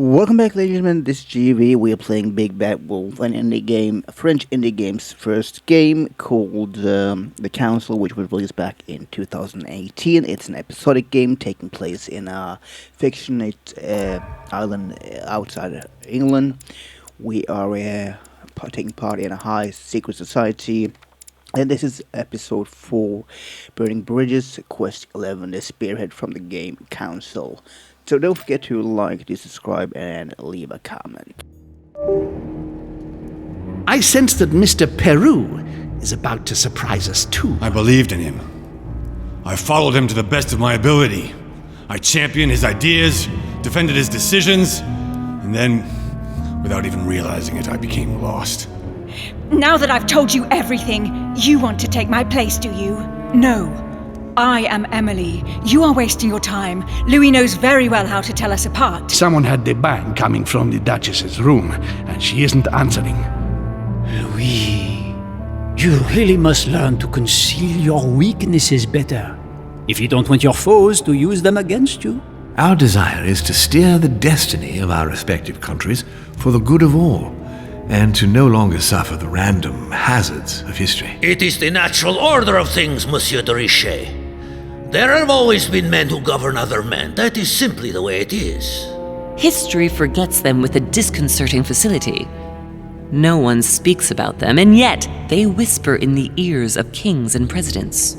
Welcome back, ladies and gentlemen. This is GV. We are playing Big Bad Wolf, an indie game, a French indie game's first game called The Council, which was released back in 2018. It's an episodic game taking place in a fictional island outside England. We are taking part in a high secret society. And this is episode 4, Burning Bridges, quest 11, the Spearhead from the game Council. So don't forget to like, subscribe, and leave a comment. I sense that Mr. Peru is about to surprise us too. I believed in him. I followed him to the best of my ability. I championed his ideas, defended his decisions, and then, without even realizing it, I became lost. Now that I've told you everything, you want to take my place, do you? No. I am Emily. You are wasting your time. Louis knows very well how to tell us apart. Someone had the bang coming from the Duchess's room, and she isn't answering. Louis, you really must learn to conceal your weaknesses better, if you don't want your foes to use them against you. Our desire is to steer the destiny of our respective countries for the good of all, and to no longer suffer the random hazards of history. It is the natural order of things, Monsieur de Richet. There have always been men who govern other men. That is simply the way it is. History forgets them with a disconcerting facility. No one speaks about them, and yet they whisper in the ears of kings and presidents.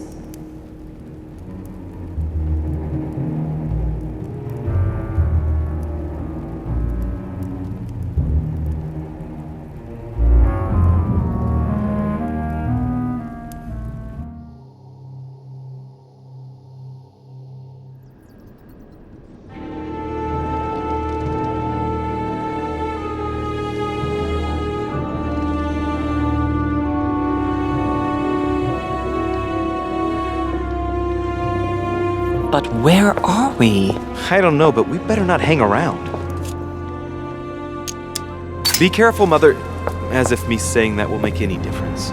But where are we? I don't know, but we better not hang around. Be careful, Mother. As if me saying that will make any difference.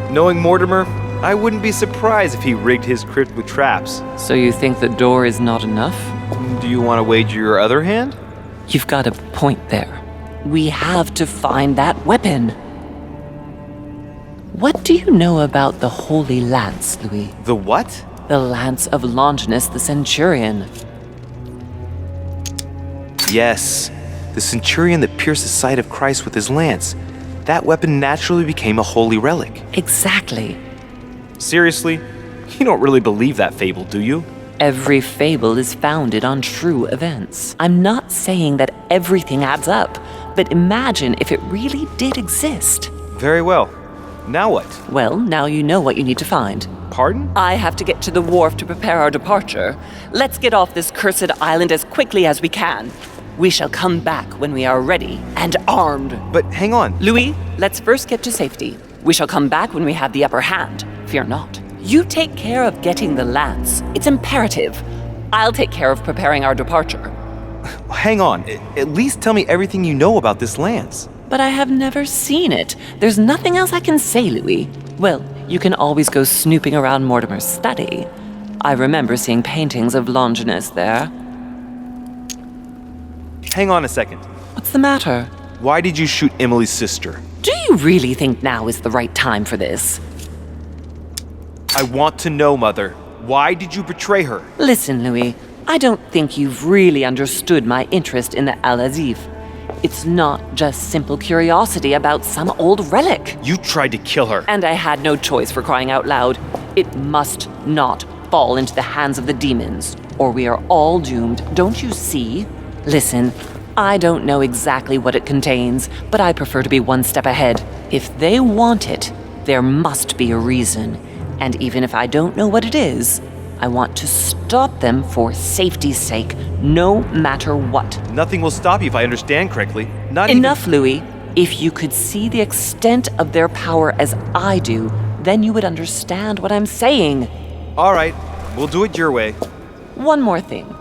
Knowing Mortimer, I wouldn't be surprised if he rigged his crypt with traps. So you think the door is not enough? Do you want to wager your other hand? You've got a point there. We have to find that weapon. What do you know about the Holy Lance, Louis? The what? The lance of Longinus the Centurion. Yes, the centurion that pierced the side of Christ with his lance. That weapon naturally became a holy relic. Exactly. Seriously? You don't really believe that fable, do you? Every fable is founded on true events. I'm not saying that everything adds up, but imagine if it really did exist. Very well. Now what? Well, now you know what you need to find. Pardon? I have to get to the wharf to prepare our departure. Let's get off this cursed island as quickly as we can. We shall come back when we are ready and armed. But hang on. Louis, let's first get to safety. We shall come back when we have the upper hand. Fear not. You take care of getting the lance. It's imperative. I'll take care of preparing our departure. Hang on. At least tell me everything you know about this lance. But I have never seen it. There's nothing else I can say, Louis. Well, you can always go snooping around Mortimer's study. I remember seeing paintings of Longinus there. Hang on a second. What's the matter? Why did you shoot Emily's sister? Do you really think now is the right time for this? I want to know, Mother. Why did you betray her? Listen, Louis, I don't think you've really understood my interest in the Al-Azif. It's not just simple curiosity about some old relic. You tried to kill her. And I had no choice, for crying out loud. It must not fall into the hands of the demons, or we are all doomed, don't you see? Listen, I don't know exactly what it contains, but I prefer to be one step ahead. If they want it, there must be a reason. And even if I don't know what it is, I want to stop them for safety's sake, no matter what. Nothing will stop you if I understand correctly. Enough, Louis. If you could see the extent of their power as I do, then you would understand what I'm saying. All right, we'll do it your way. One more thing.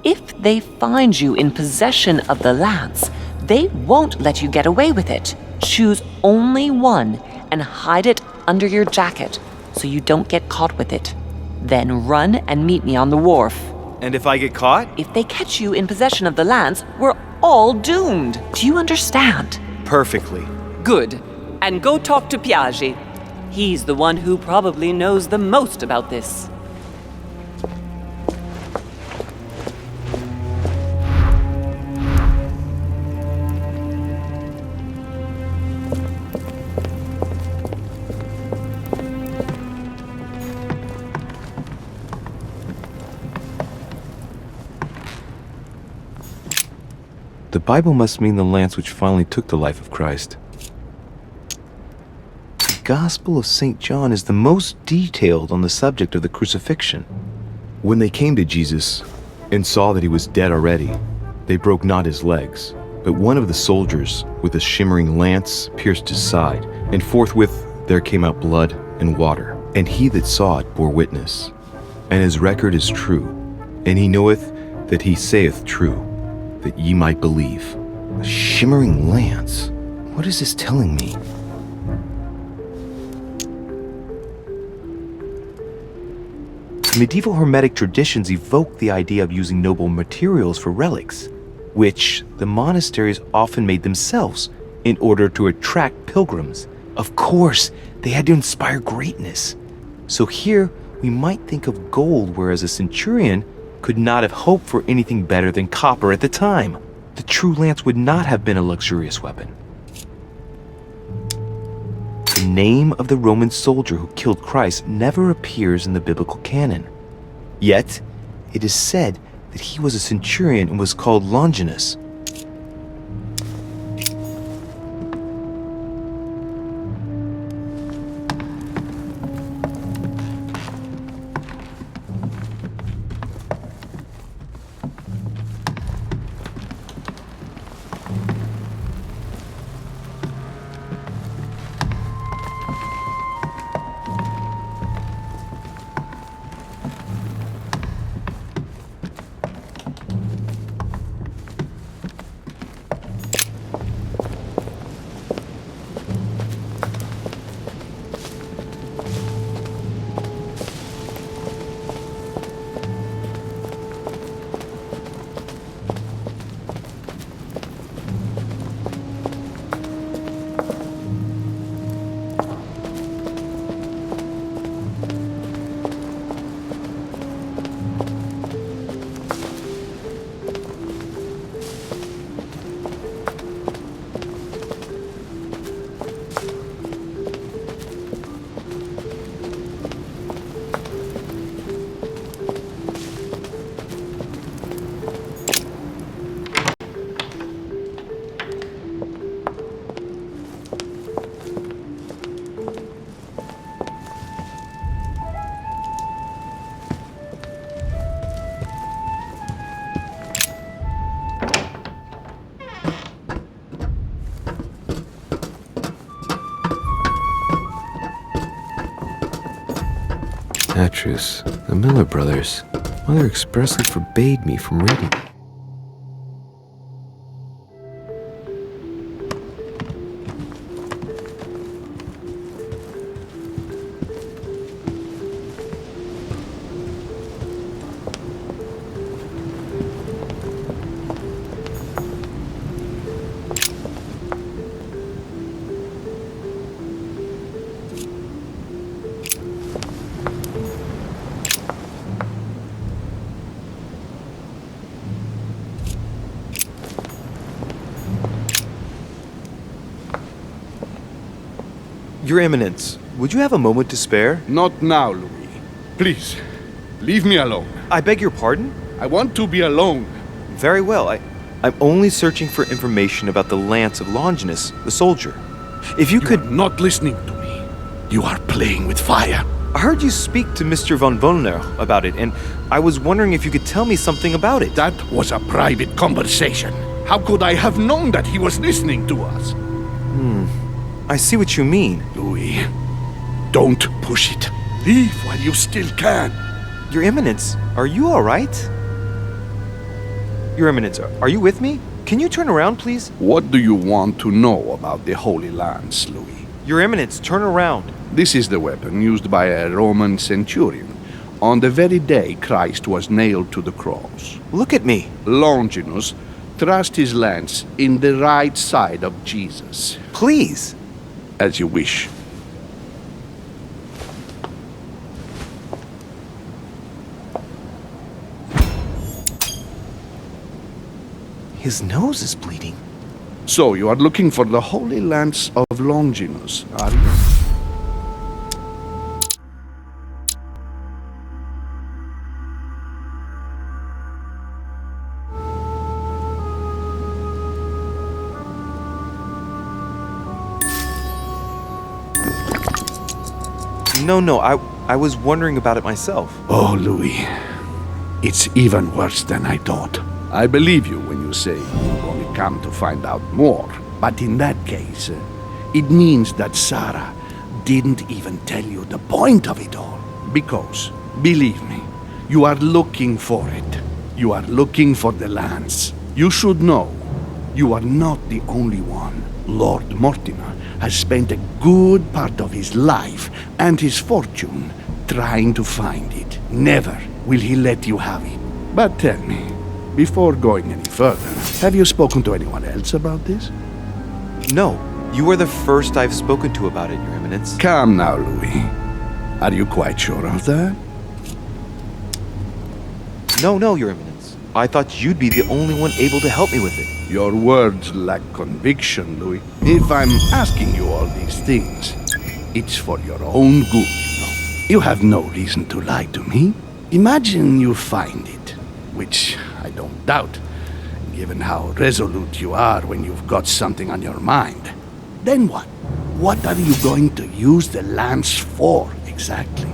If they find you in possession of the lance, they won't let you get away with it. Choose only one and hide it under your jacket so you don't get caught with it. Then run and meet me on the wharf. And if I get caught? If they catch you in possession of the lance, we're all doomed. Do you understand? Perfectly. Good. And go talk to Piaggi. He's the one who probably knows the most about this. The Bible must mean the lance which finally took the life of Christ. The Gospel of St. John is the most detailed on the subject of the crucifixion. When they came to Jesus and saw that he was dead already, they broke not his legs, but one of the soldiers with a shimmering lance pierced his side, and forthwith there came out blood and water. And he that saw it bore witness, and his record is true, and he knoweth that he saith true, that ye might believe. A shimmering lance? What is this telling me? Medieval Hermetic traditions evoke the idea of using noble materials for relics, which the monasteries often made themselves in order to attract pilgrims. Of course, they had to inspire greatness. So here, we might think of gold, whereas a centurion could not have hoped for anything better than copper at the time. The true lance would not have been a luxurious weapon. The name of the Roman soldier who killed Christ never appears in the biblical canon. Yet, it is said that he was a centurion and was called Longinus. Petrus, the Miller brothers. Mother expressly forbade me from reading. Your Eminence, would you have a moment to spare? Not now, Louis. Please, leave me alone. I beg your pardon? I want to be alone. Very well. I'm only searching for information about the lance of Longinus, the soldier. If you could... are not listening to me. You are playing with fire. I heard you speak to Mr. von Wollner about it, and I was wondering if you could tell me something about it. That was a private conversation. How could I have known that he was listening to us? I see what you mean. Louis, don't push it. Leave while you still can. Your Eminence, are you all right? Your Eminence, are you with me? Can you turn around, please? What do you want to know about the Holy Lance, Louis? Your Eminence, turn around. This is the weapon used by a Roman centurion on the very day Christ was nailed to the cross. Look at me. Longinus thrust his lance in the right side of Jesus. Please. As you wish. His nose is bleeding. So you are looking for the Holy Lance of Longinus, are you? No, I was wondering about it myself. Oh, Louis. It's even worse than I thought. I believe you when you say you've only come to find out more. But in that case, it means that Sarah didn't even tell you the point of it all. Because, believe me, you are looking for it. You are looking for the lance. You should know, you are not the only one. Lord Mortimer has spent a good part of his life and his fortune trying to find it. Never will he let you have it. But tell me, before going any further, have you spoken to anyone else about this? No, you are the first I've spoken to about it, Your Eminence. Come now, Louis. Are you quite sure of that? No, Your Eminence. I thought you'd be the only one able to help me with it. Your words lack conviction, Louis. If I'm asking you all these things, it's for your own good, you know. You have no reason to lie to me. Imagine you find it, which I don't doubt, given how resolute you are when you've got something on your mind. Then what? What are you going to use the lance for, exactly?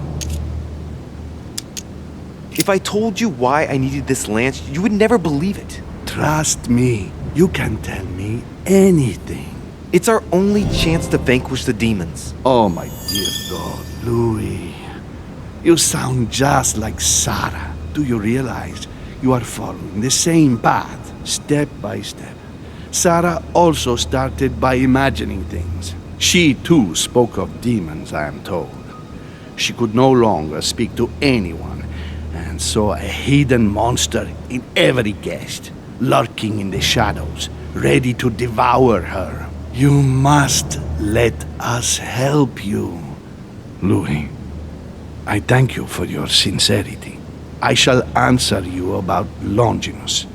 If I told you why I needed this lance, you would never believe it. Trust me, you can tell me anything. It's our only chance to vanquish the demons. Oh, my dear God, Louis. You sound just like Sarah. Do you realize you are following the same path, step by step? Sarah also started by imagining things. She too spoke of demons, I am told. She could no longer speak to anyone, and saw a hidden monster in every guest, lurking in the shadows, ready to devour her. You must let us help you. Louis, I thank you for your sincerity. I shall answer you about Longinus.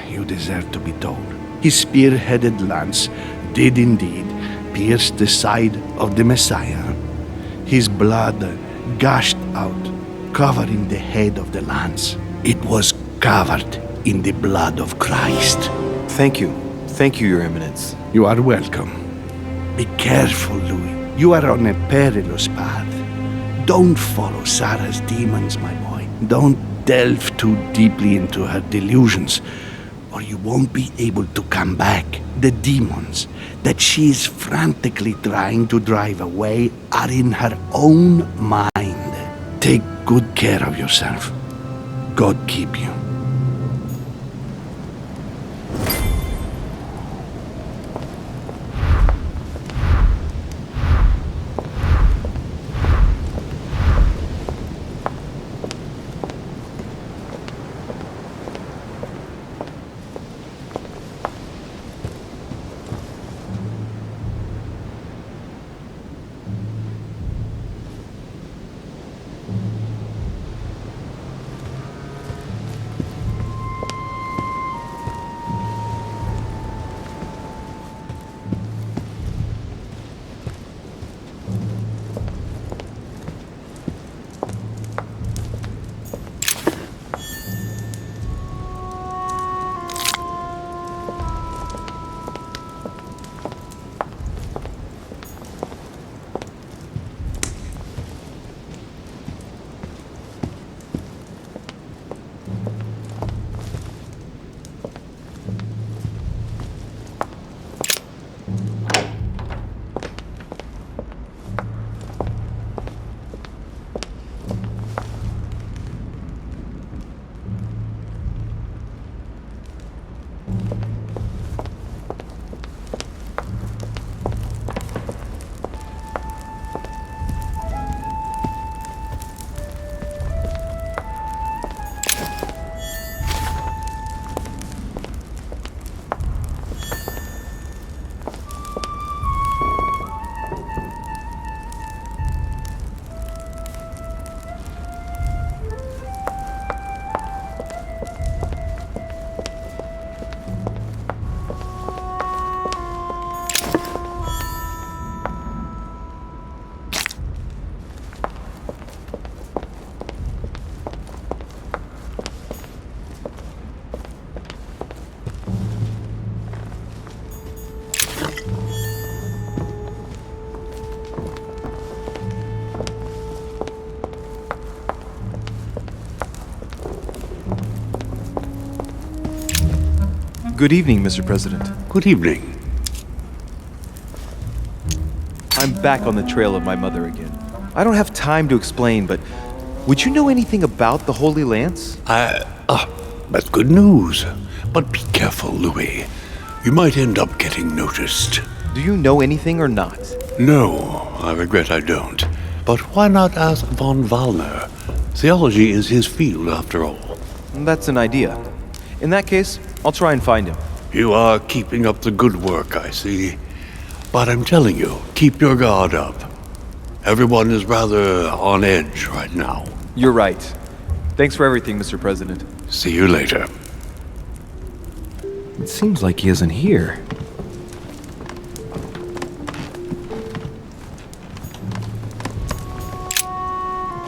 You deserve to be told. His spear-headed lance did indeed pierce the side of the Messiah. His blood gushed out, covering the head of the lance. It was covered in the blood of Christ. Thank you, Your Eminence. You are welcome. Be careful, Louis. You are on a perilous path. Don't follow Sarah's demons, my boy. Don't delve too deeply into her delusions, or you won't be able to come back. The demons that she is frantically trying to drive away are in her own mind. Take good care of yourself. God keep you. Good evening, Mr. President. Good evening. I'm back on the trail of my mother again. I don't have time to explain, but would you know anything about the Holy Lance? That's good news. But be careful, Louis. You might end up getting noticed. Do you know anything or not? No, I regret I don't. But why not ask von Wallner? Theology is his field, after all. That's an idea. In that case, I'll try and find him. You are keeping up the good work, I see. But I'm telling you, keep your guard up. Everyone is rather on edge right now. You're right. Thanks for everything, Mr. President. See you later. It seems like he isn't here.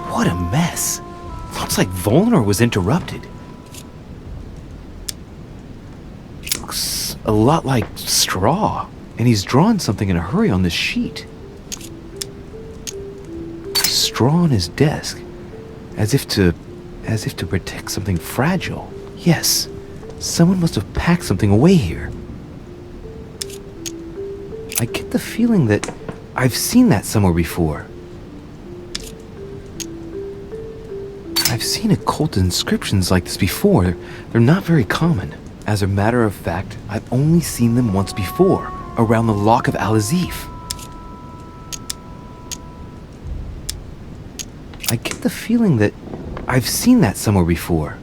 What a mess. Looks like Volner was interrupted. Looks a lot like straw, and he's drawn something in a hurry on this sheet. Straw on his desk, as if to protect something fragile. Yes, someone must have packed something away here. I get the feeling that I've seen that somewhere before. I've seen occult inscriptions like this before. They're not very common. As a matter of fact, I've only seen them once before, around the Lock of Al-Azif. I get the feeling that I've seen that somewhere before.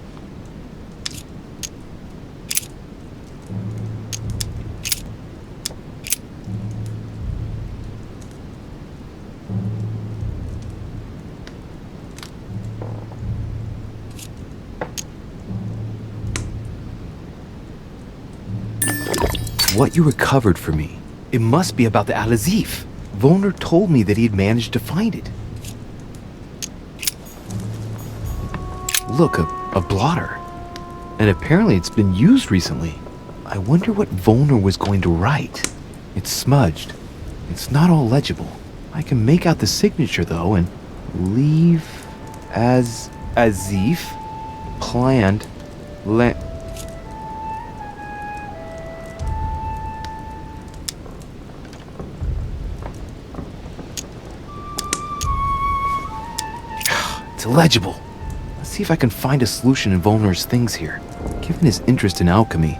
What you recovered for me. It must be about the Al-Azif. Volner told me that he had managed to find it. Look, a blotter. And apparently it's been used recently. I wonder what Volner was going to write. It's smudged. It's not all legible. I can make out the signature though, and leave as Azif planned It's illegible. Let's see if I can find a solution in Volner's things here. Given his interest in alchemy,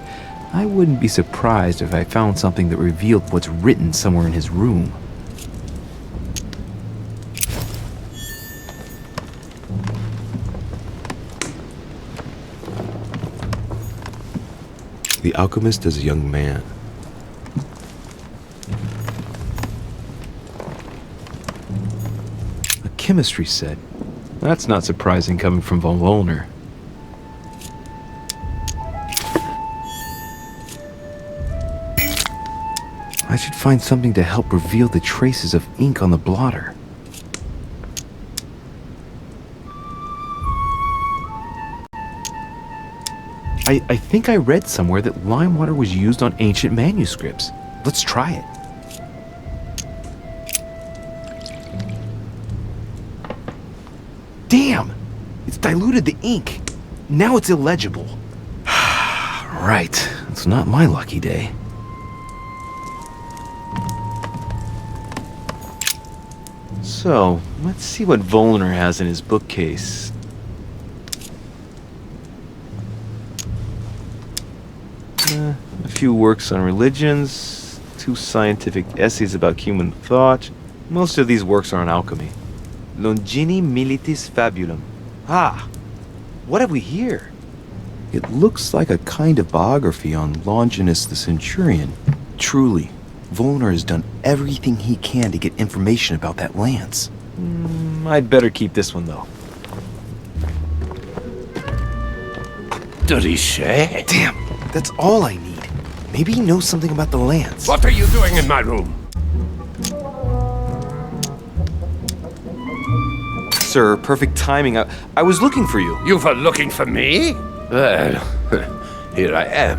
I wouldn't be surprised if I found something that revealed what's written somewhere in his room. The alchemist is a young man. A chemistry set. That's not surprising coming from von Volner. I should find something to help reveal the traces of ink on the blotter. I think I read somewhere that lime water was used on ancient manuscripts. Let's try it. Damn! It's diluted the ink. Now it's illegible. Right. It's not my lucky day. So, let's see what Volner has in his bookcase. A few works on religions, 2 scientific essays about human thought. Most of these works are on alchemy. Longini Militis Fabulum. Ah! What have we here? It looks like a kind of biography on Longinus the Centurion. Truly, Volner has done everything he can to get information about that lance. I'd better keep this one, though. Richet? Damn, that's all I need. Maybe he knows something about the lance. What are you doing in my room? Sir, perfect timing. I was looking for you. You were looking for me? Well, here I am.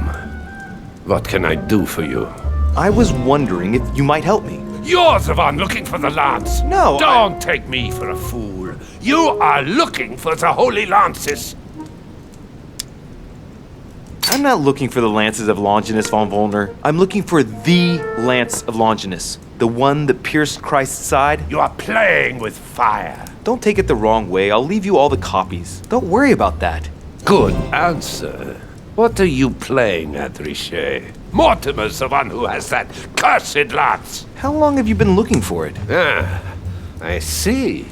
What can I do for you? I was wondering if you might help me. You're the one looking for the lance. No, Don't take me for a fool. You are looking for the Holy Lances. I'm not looking for the lances of Longinus von Volner. I'm looking for the lance of Longinus. The one that pierced Christ's side. You are playing with fire. Don't take it the wrong way. I'll leave you all the copies. Don't worry about that. Good answer. What are you playing at, Richet? Mortimer's the one who has that cursed lance. How long have you been looking for it? Ah, I see.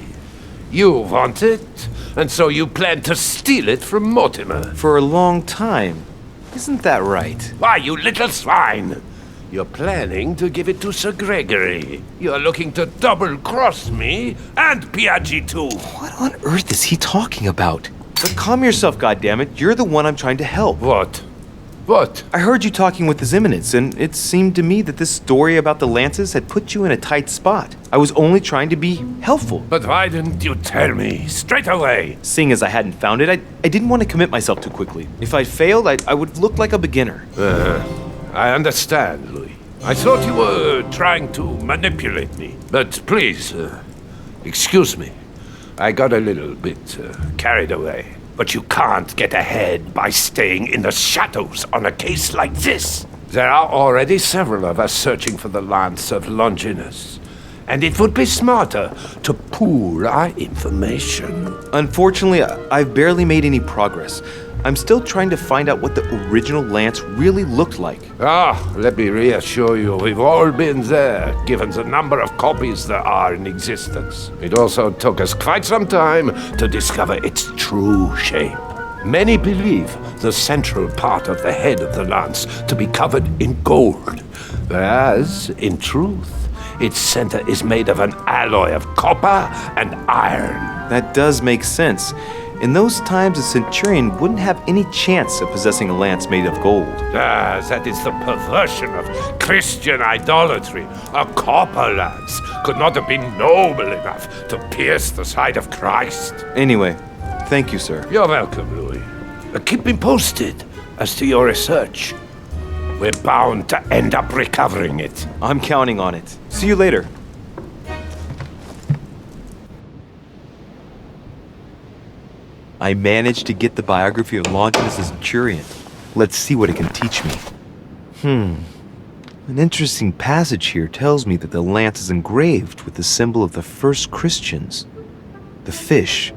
You want it, and so you plan to steal it from Mortimer. For a long time. Isn't that right? Why, you little swine! You're planning to give it to Sir Gregory. You're looking to double-cross me and Piaggi too. What on earth is he talking about? But calm yourself, goddammit. You're the one I'm trying to help. What? What? I heard you talking with His Eminence, and it seemed to me that this story about the lances had put you in a tight spot. I was only trying to be helpful. But why didn't you tell me straight away? Seeing as I hadn't found it, I didn't want to commit myself too quickly. If I'd failed, I would have looked like a beginner. I understand, Louis. I thought you were trying to manipulate me. But please, excuse me. I got a little bit carried away. But you can't get ahead by staying in the shadows on a case like this. There are already several of us searching for the lance of Longinus. And it would be smarter to pool our information. Unfortunately, I've barely made any progress. I'm still trying to find out what the original lance really looked like. Let me reassure you, we've all been there, given the number of copies there are in existence. It also took us quite some time to discover its true shape. Many believe the central part of the head of the lance to be covered in gold, whereas, in truth, its center is made of an alloy of copper and iron. That does make sense. In those times, a centurion wouldn't have any chance of possessing a lance made of gold. That is the perversion of Christian idolatry. A copper lance could not have been noble enough to pierce the side of Christ. Anyway, thank you, sir. You're welcome, Louis. Keep me posted as to your research. We're bound to end up recovering it. I'm counting on it. See you later. I managed to get the biography of Longinus the Centurion. Let's see what it can teach me. An interesting passage here tells me that the lance is engraved with the symbol of the first Christians, the fish.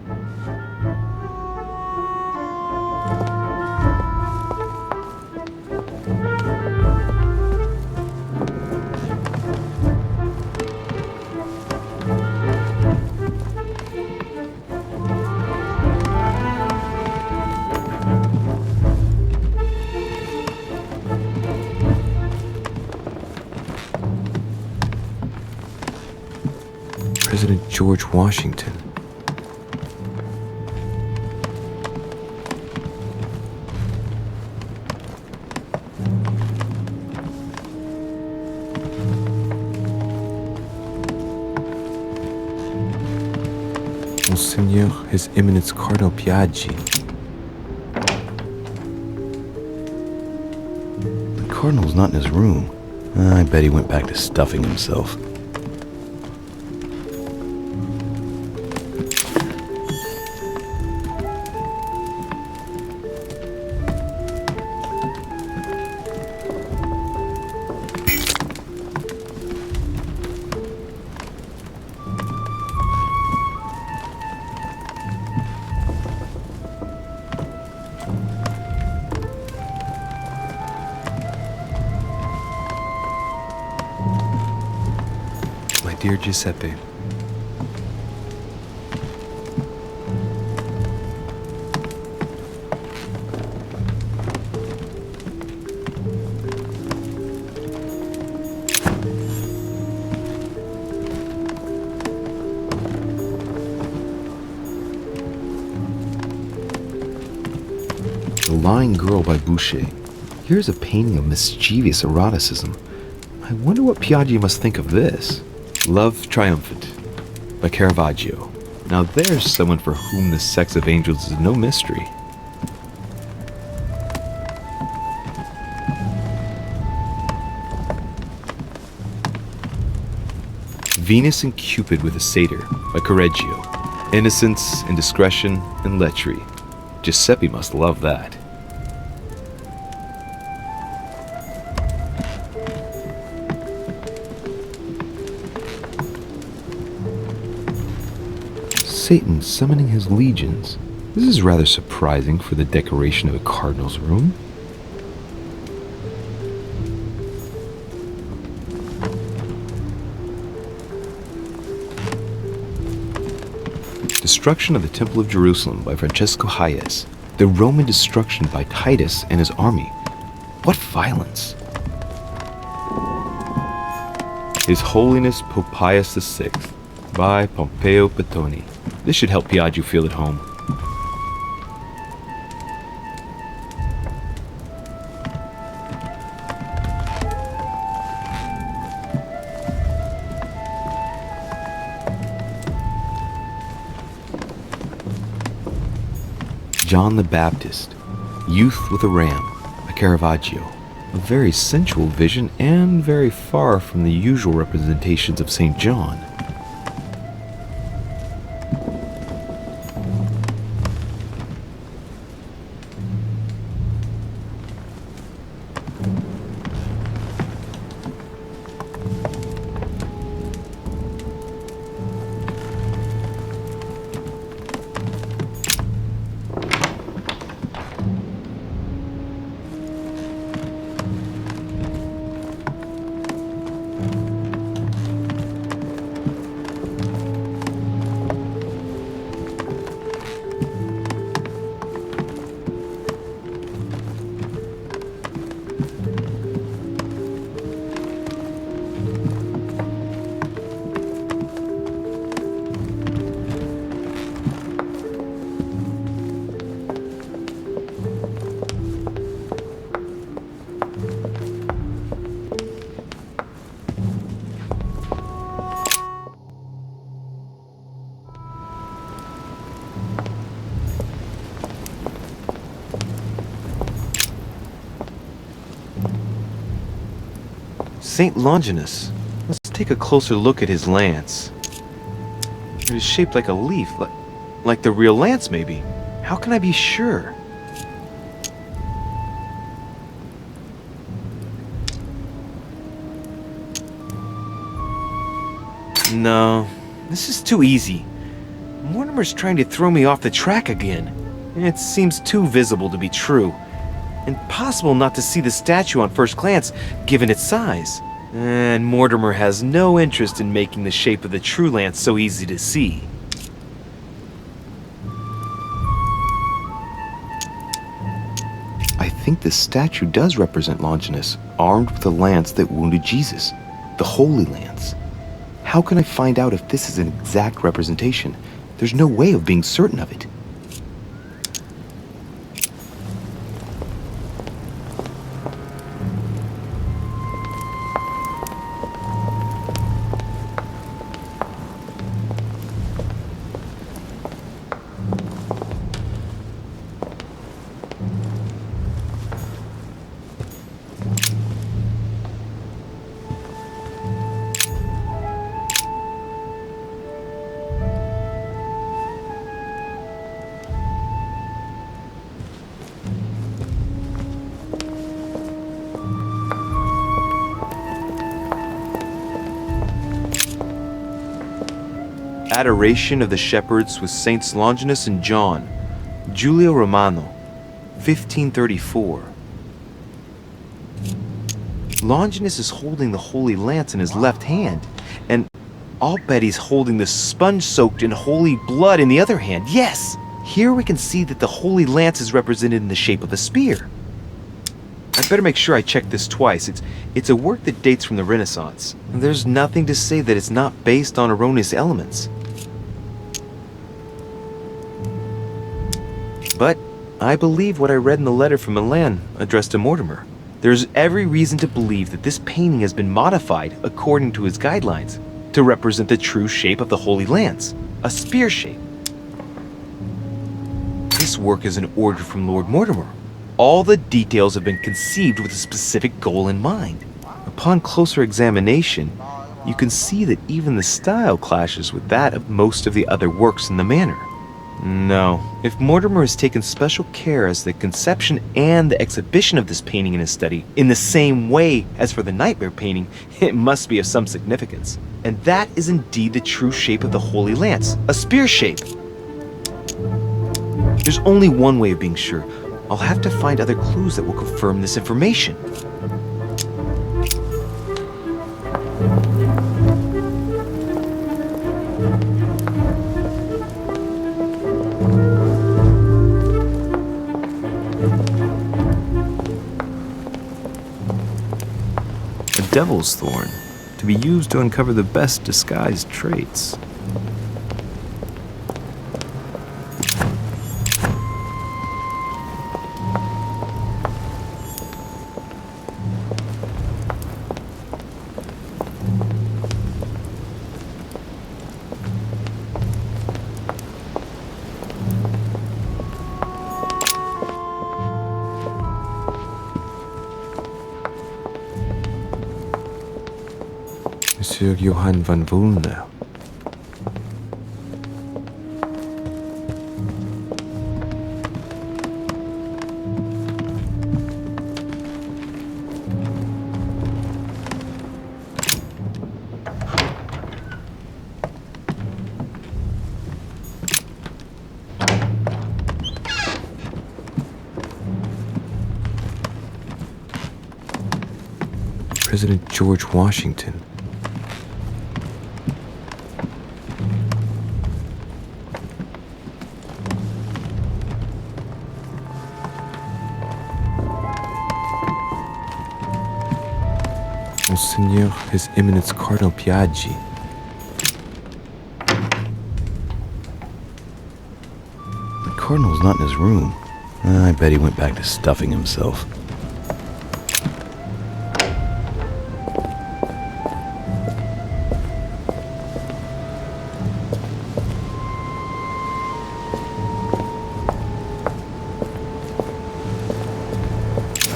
President George Washington. Monseigneur, His Eminence Cardinal Piaggi. The Cardinal's not in his room. I bet he went back to stuffing himself. Dear Giuseppe, The Lying Girl by Boucher. Here's a painting of mischievous eroticism. I wonder what Piaggi must think of this. Love Triumphant by Caravaggio. Now there's someone for whom the sex of angels is no mystery. Venus and Cupid with a Satyr by Correggio. Innocence, indiscretion, and lechery. Giuseppe must love that. Satan summoning his legions. This is rather surprising for the decoration of a cardinal's room. Destruction of the Temple of Jerusalem by Francesco Hayez. The Roman destruction by Titus and his army. What violence! His Holiness Pope Pius VI by Pompeo Petoni. This should help Piaggio feel at home. John the Baptist, Youth with a Ram, a Caravaggio. A very sensual vision and very far from the usual representations of St. John. St. Longinus. Let's take a closer look at his lance. It is shaped like a leaf, like the real lance maybe. How can I be sure? No, this is too easy. Mortimer's trying to throw me off the track again. It seems too visible to be true. Impossible not to see the statue on first glance, given its size. And Mortimer has no interest in making the shape of the true lance so easy to see. I think the statue does represent Longinus, armed with a lance that wounded Jesus, the Holy Lance. How can I find out if this is an exact representation? There's no way of being certain of it. Adoration of the Shepherds with Saints Longinus and John, Giulio Romano, 1534. Longinus is holding the Holy Lance in his left hand, and I'll bet he's holding the sponge soaked in holy blood in the other hand. Yes! Here we can see that the Holy Lance is represented in the shape of a spear. I'd better make sure I check this twice. It's a work that dates from the Renaissance. There's nothing to say that it's not based on erroneous elements. But I believe what I read in the letter from Milan addressed to Mortimer. There's every reason to believe that this painting has been modified according to his guidelines to represent the true shape of the Holy Lance, a spear shape. This work is an order from Lord Mortimer. All the details have been conceived with a specific goal in mind. Upon closer examination, you can see that even the style clashes with that of most of the other works in the manor. No, if Mortimer has taken special care as the conception and the exhibition of this painting in his study in the same way as for the Nightmare painting, it must be of some significance. And that is indeed the true shape of the Holy Lance, a spear shape. There's only one way of being sure. I'll have to find other clues that will confirm this information. A devil's thorn, to be used to uncover the best disguised traits. Monsieur Johann van Vulner. President George Washington. Monseigneur, His Eminence Cardinal Piaggi. The Cardinal's not in his room. I bet he went back to stuffing himself.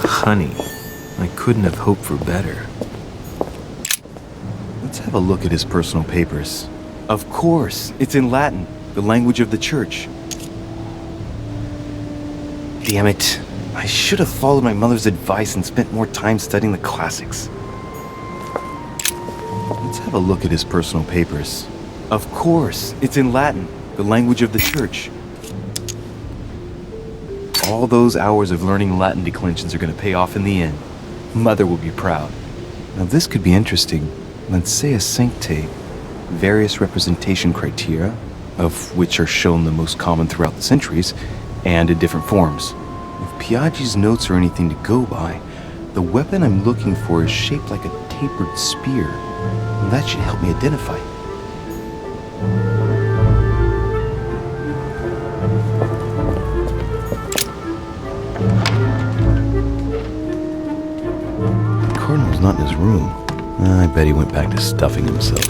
Honey, I couldn't have hoped for better. Let's have a look at his personal papers. Of course, it's in Latin, the language of the church. Damn it. I should have followed my mother's advice and spent more time studying the classics. Let's have a look at his personal papers. Of course, it's in Latin, the language of the church. All those hours of learning Latin declensions are going to pay off in the end. Mother will be proud. Now this could be interesting. Let's say a sanctate. Various representation criteria, of which are shown the most common throughout the centuries, and in different forms. If Piaggi's notes are anything to go by, the weapon I'm looking for is shaped like a tapered spear. And that should help me identify it. Cardinal's not in his room. I bet he went back to stuffing himself.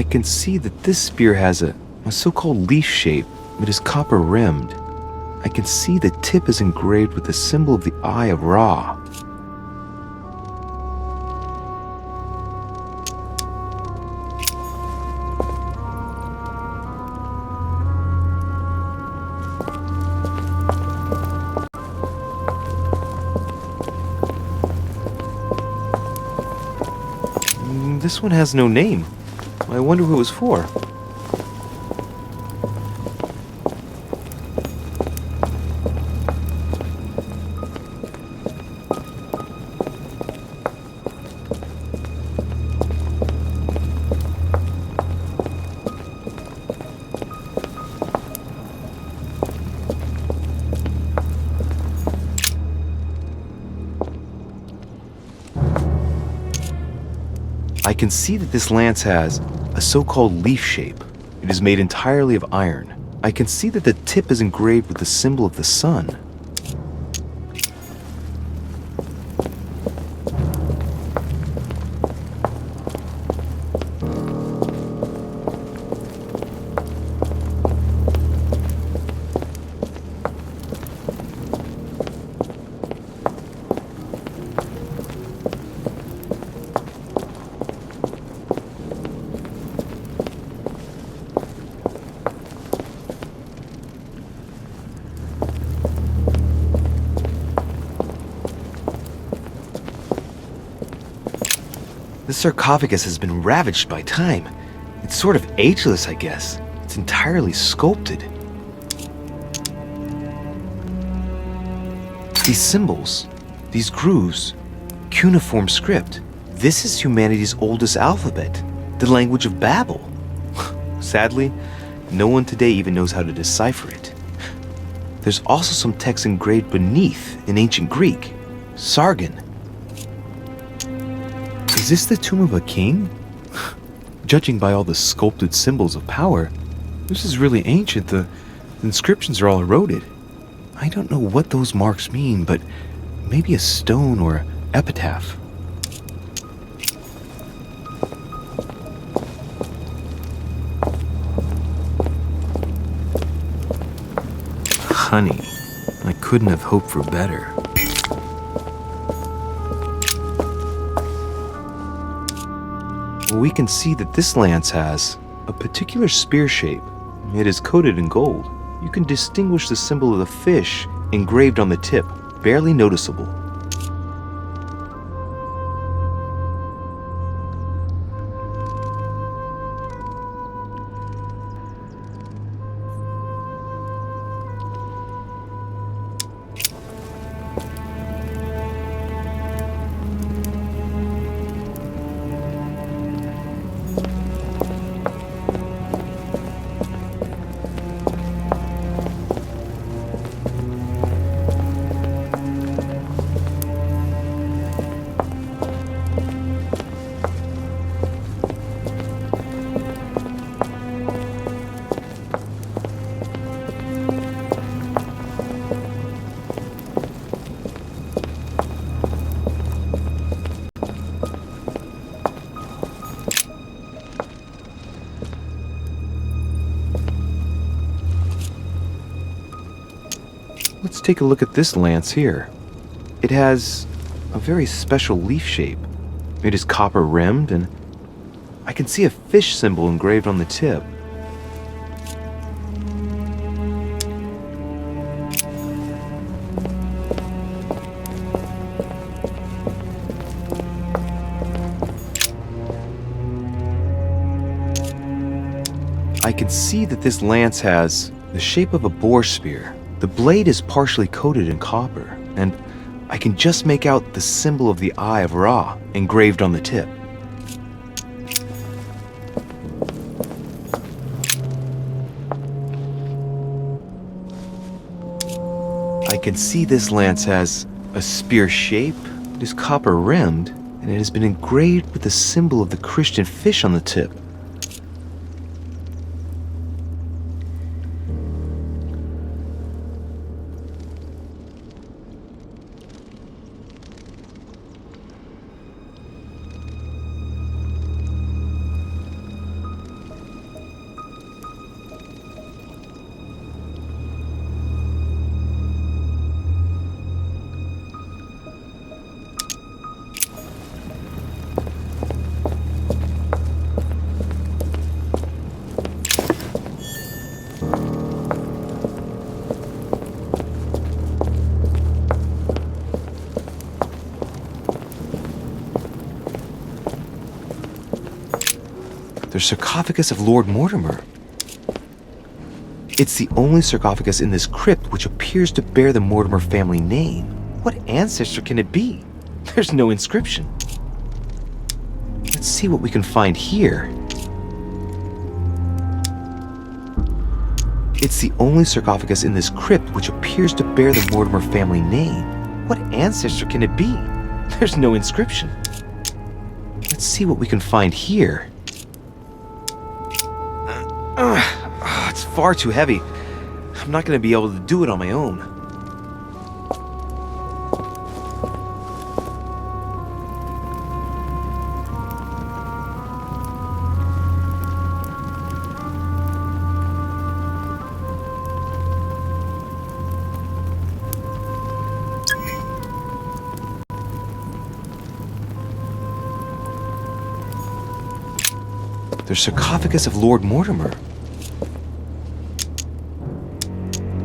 can see that this spear has a so-called leaf shape. It is copper rimmed. I can see the tip is engraved with the symbol of the Eye of Ra. This one has no name. I wonder who it was for. I can see that this lance has a so-called leaf shape. It is made entirely of iron. I can see that the tip is engraved with the symbol of the sun. This sarcophagus has been ravaged by time. It's sort of ageless, I guess. It's entirely sculpted. These symbols, these grooves, cuneiform script. This is humanity's oldest alphabet, the language of Babel. Sadly, no one today even knows how to decipher it. There's also some text engraved beneath in ancient Greek, Sargon. Is this the tomb of a king? Judging by all the sculpted symbols of power, this is really ancient. The inscriptions are all eroded. I don't know what those marks mean, but maybe a stone or epitaph. Honey, I couldn't have hoped for better. We can see that this lance has a particular spear shape. It is coated in gold. You can distinguish the symbol of the fish engraved on the tip, barely noticeable. Let's take a look at this lance here. It has a very special leaf shape. It is copper rimmed, and I can see a fish symbol engraved on the tip. I can see that this lance has the shape of a boar spear. The blade is partially coated in copper, and I can just make out the symbol of the Eye of Ra engraved on the tip. I can see this lance has a spear shape, it is copper rimmed, and it has been engraved with the symbol of the Christian fish on the tip. The sarcophagus of Lord Mortimer. It's the only sarcophagus in this crypt which appears to bear the Mortimer family name. What ancestor can it be? There's no inscription. Let's see what we can find here. It's the only sarcophagus in this crypt which appears to bear the Mortimer family name. What ancestor can it be? There's no inscription. Let's see what we can find here. It's far too heavy. I'm not going to be able to do it on my own. The sarcophagus of Lord Mortimer.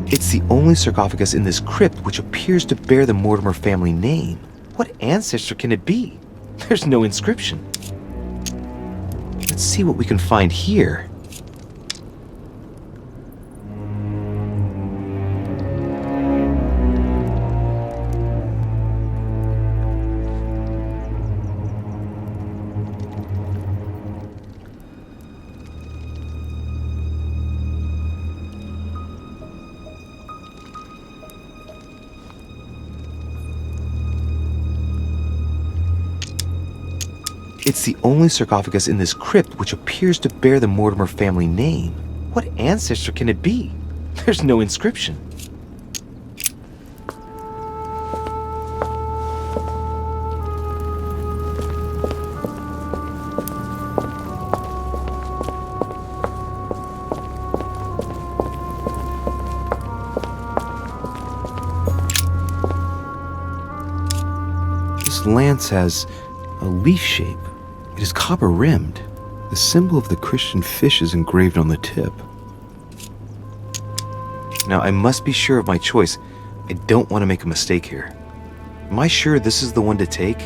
It's the only sarcophagus in this crypt which appears to bear the Mortimer family name. What ancestor can it be? There's no inscription. Let's see what we can find here. It's the only sarcophagus in this crypt which appears to bear the Mortimer family name. What ancestor can it be? There's no inscription. This lance has a leaf shape. It is copper-rimmed. The symbol of the Christian fish is engraved on the tip. Now, I must be sure of my choice. I don't want to make a mistake here. Am I sure this is the one to take?